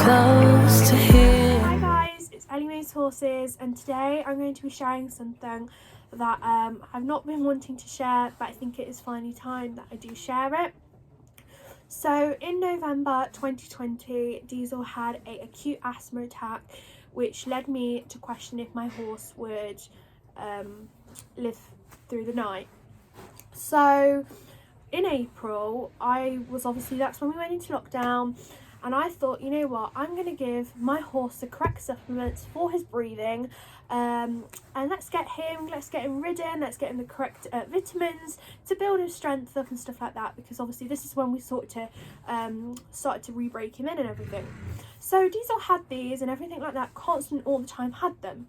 close to here. Hi guys, it's Ellemaeshorses, and today I'm going to be sharing something that I've not been wanting to share, but I think it is finally time that I do share it. So in November 2020, Diesel had an acute asthma attack, which led me to question if my horse would live through the night. So in April, that's when we went into lockdown, and I thought, you know what, I'm going to give my horse the correct supplements for his breathing, and let's get him ridden, let's get him the correct vitamins to build his strength up and stuff like that, because obviously this is when we started to re-break him in and everything. So Diesel had these and everything like that, constant all the time had them.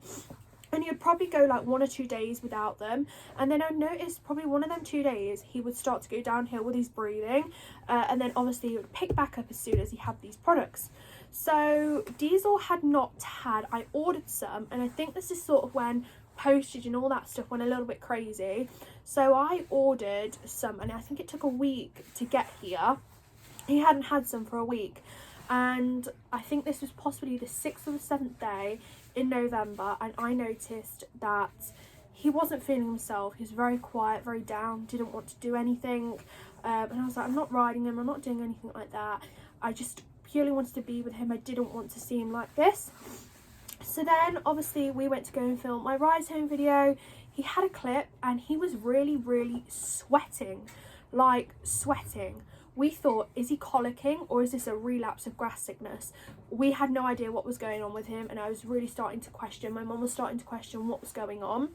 And he'd probably go like 1 or 2 days without them, and then I noticed probably one of them 2 days he would start to go downhill with his breathing, and then obviously he would pick back up as soon as he had these products. So Diesel had not had, I ordered some, and I think this is sort of when postage and all that stuff went a little bit crazy, so I ordered some, and I think it took a week to get here. He hadn't had some for a week, and I think this was possibly the 6th or the 7th day in November, and I noticed that he wasn't feeling himself. He was very quiet, very down, didn't want to do anything, and I was like, I'm not riding him, I'm not doing anything like that. I just purely wanted to be with him. I didn't want to see him like this. So then obviously we went to go and film my ride home video. He had a clip and he was really sweating, like sweating. We thought, is he colicking or is this a relapse of grass sickness? We had no idea what was going on with him, and I was really starting to question. My mum was starting to question what was going on.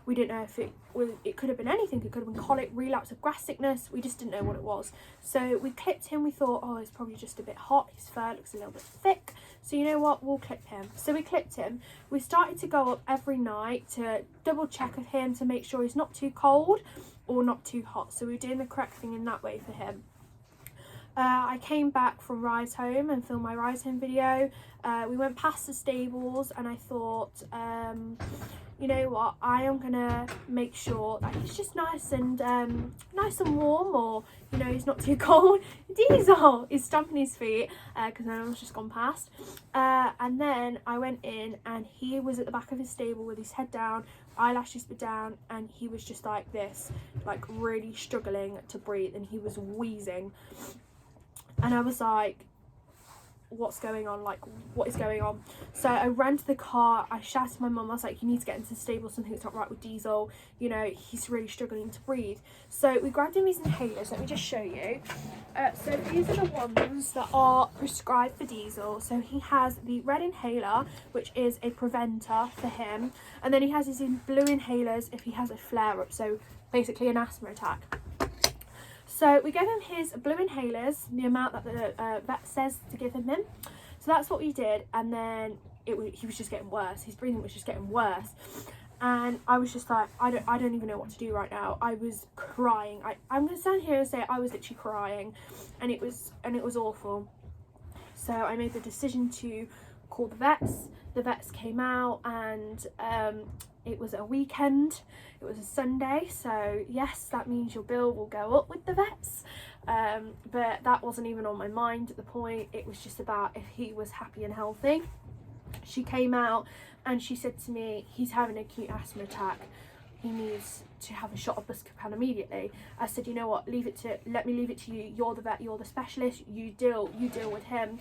We didn't know if it could have been anything. It could have been colic, relapse of grass sickness. We just didn't know what it was. So we clipped him. We thought, oh, it's probably just a bit hot. His fur looks a little bit thick. So you know what? We'll clip him. So we clipped him. We started to go up every night to double check of him to make sure he's not too cold or not too hot. So we were doing the correct thing in that way for him. I came back from Rise Home and filmed my Rise Home video. We went past the stables, and I thought, you know what, I am gonna make sure that he's just nice and warm, or you know, he's not too cold. Diesel is stomping his feet because no one's just gone past, and then I went in and he was at the back of his stable with his head down, eyelashes were down, and he was just like this, like really struggling to breathe, and he was wheezing. And I was like, what's going on? Like, what is going on? So I ran to the car. I shouted to my mum. I was like, you need to get into the stable. Something's not right with Diesel. You know, he's really struggling to breathe. So we grabbed him his inhalers. Let me just show you. So these are the ones that are prescribed for Diesel. So he has the red inhaler, which is a preventer for him. And then he has his blue inhalers if he has a flare-up. So basically an asthma attack. So we gave him his blue inhalers, the amount that the vet says to give him. So that's what we did, and then he was just getting worse. His breathing was just getting worse, and I was just like, I don't even know what to do right now. I was crying. I'm gonna stand here and say I was literally crying, and it was awful. So I made the decision to call the vets. The vets came out, and it was a weekend. It was a Sunday, so yes, that means your bill will go up with the vets, but that wasn't even on my mind at the point. It was just about if he was happy and healthy. She came out and she said to me, he's having an acute asthma attack, he needs to have a shot of Buscopan immediately. I said, you know what, let me leave it to you. You're the vet, you're the specialist, you deal with him.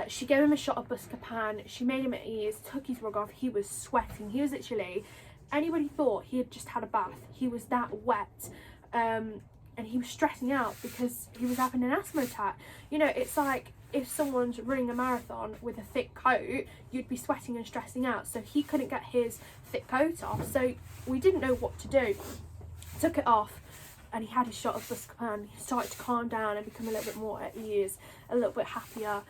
She gave him a shot of Buscopan. She made him at ease, took his rug off. He was sweating. He was literally, anybody thought he had just had a bath. He was that wet, and he was stressing out because he was having an asthma attack. You know, it's like if someone's running a marathon with a thick coat, you'd be sweating and stressing out. So he couldn't get his thick coat off, so we didn't know what to do. Took it off, and he had his shot of Buscopan. He started to calm down and become a little bit more at ease, a little bit happier.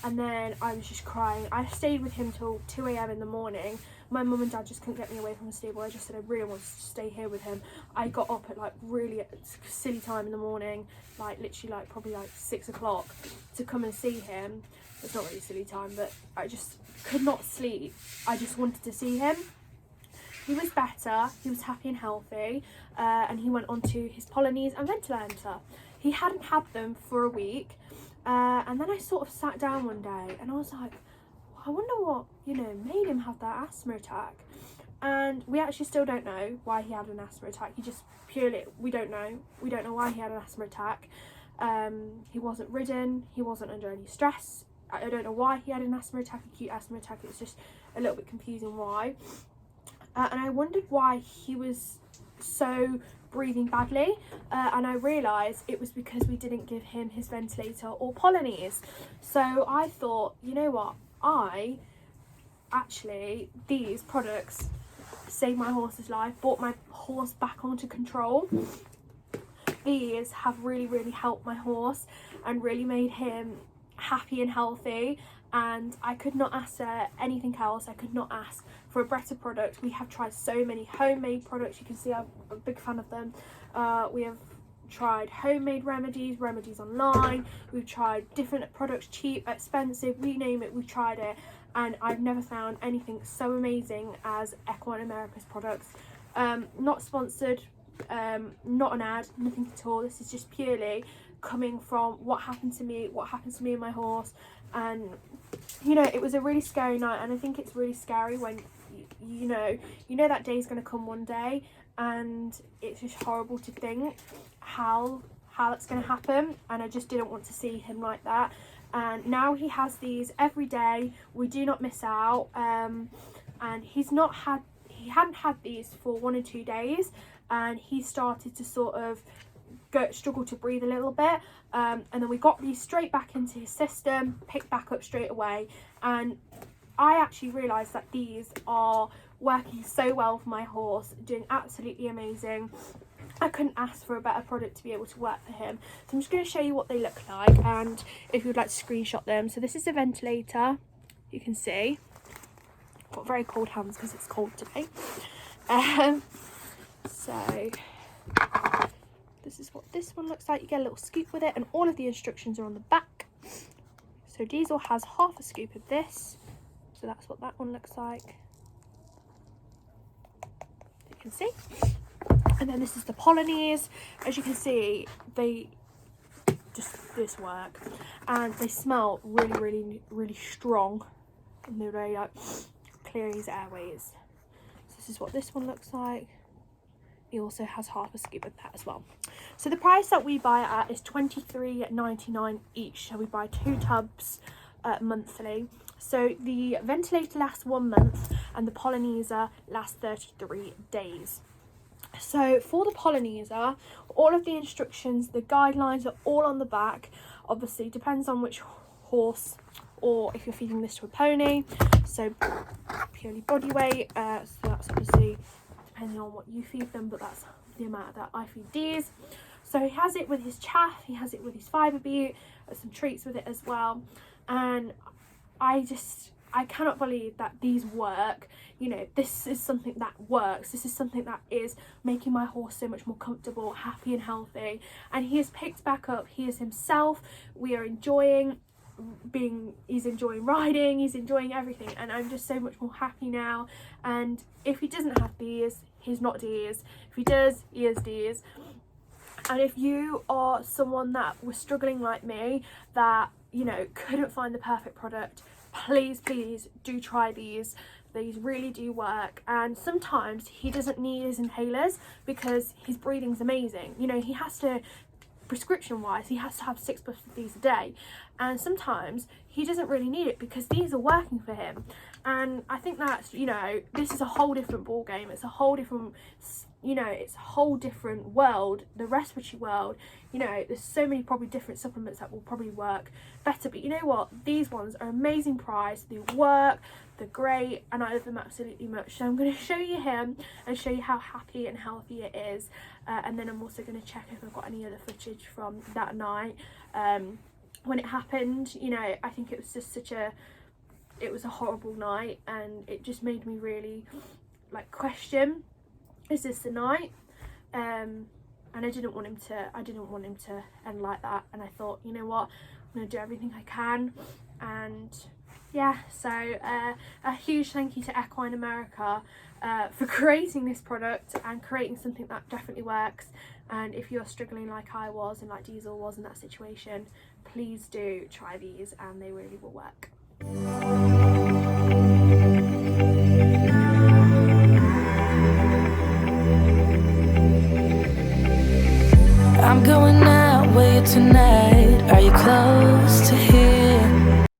And then I was just crying. I stayed with him till 2 a.m. in the morning. My mum and dad just couldn't get me away from the stable. I just said I really wanted to stay here with him. I got up at like really silly time in the morning, like literally like probably like 6 o'clock to come and see him. It's not really silly time, but I just could not sleep. I just wanted to see him. He was better, he was happy and healthy, and he went on to his Polonese and Ventilator. He hadn't had them for a week, And then I sort of sat down one day and I was like, I wonder what, you know, made him have that asthma attack. And we actually still don't know why he had an asthma attack. He just purely, we don't know why he had an asthma attack. He wasn't ridden, he wasn't under any stress. I don't know why he had an asthma attack, acute asthma attack. It's just a little bit confusing why. And I wondered why he was so breathing badly, and I realised it was because we didn't give him his ventilator or Polonese. So I thought, you know what, these products saved my horse's life, brought my horse back onto control. These have really helped my horse and really made him happy and healthy, and I could not ask for anything else. I could not ask for a better product. We have tried so many homemade products. You can see I'm a big fan of them. We have tried homemade remedies online. We've tried different products, cheap, expensive, we name it, we've tried it, and I've never found anything so amazing as Equine America's products. Not sponsored, not an ad, nothing at all. This is just purely coming from what happened to me and my horse. And you know, it was a really scary night, and I think it's really scary when you know that day is going to come one day, and it's just horrible to think how that's going to happen. And I just didn't want to see him like that. And now he has these every day. We do not miss out. And he hadn't had these for 1 or 2 days, and he started to sort of struggle to breathe a little bit, and then we got these straight back into his system, picked back up straight away, and I actually realised that these are working so well for my horse, doing absolutely amazing. I couldn't ask for a better product to be able to work for him. So I'm just going to show you what they look like, and if you would like to screenshot them. So this is the ventilator, you can see. I've got very cold hands because it's cold today. So this is what this one looks like. You get a little scoop with it, and all of the instructions are on the back. So Diesel has half a scoop of this, so that's what that one looks like, you can see. And then this is the Polonese. As you can see, they just this work, and they smell really strong, and they're very like clear his airways. So this is what this one looks like. He also has half a scoop of that as well. So the price that we buy at is $23.99 each. So we buy 2 tubs monthly. So the ventilator lasts 1 month, and the Polonese lasts 33 days. So for the Polonese, all of the instructions, the guidelines are all on the back. Obviously depends on which horse, or if you're feeding this to a pony, so purely body weight, so that's obviously depending on what you feed them, but that's the amount that I feed these. So he has it with his chaff, he has it with his fibre butte, some treats with it as well. And I cannot believe that these work. You know, this is something that works. This is something that is making my horse so much more comfortable, happy and healthy. And he has picked back up, he is himself. We are enjoying he's enjoying riding, he's enjoying everything, and I'm just so much more happy now. And if he doesn't have these, he's not D's. If he does, he is D's. And if you are someone that was struggling like me, that, you know, couldn't find the perfect product, please do try these. These really do work. And sometimes he doesn't need his inhalers because his breathing's amazing. You know, he has to, prescription wise, he has to have 6 puffs of these a day, and sometimes he doesn't really need it because these are working for him. And I think that's, you know, this is a whole different ball game. It's a whole different, you know, it's a whole different world, the respiratory world. You know, there's so many probably different supplements that will probably work better, but you know what, these ones are amazing price, they work, they're great, and I love them absolutely much. So I'm going to show you him and show you how happy and healthy it is, and then I'm also going to check if I've got any other footage from that night when it happened. You know, I think it was just it was a horrible night, and it just made me really like question, is this the night? And I didn't want him to end like that. And I thought, you know what, I'm going to do everything I can, and yeah, so a huge thank you to Equine America for creating this product and creating something that definitely works. And if you're struggling like I was and like Diesel was in that situation, please do try these and they really will work. I'm going out with you tonight. Are you close to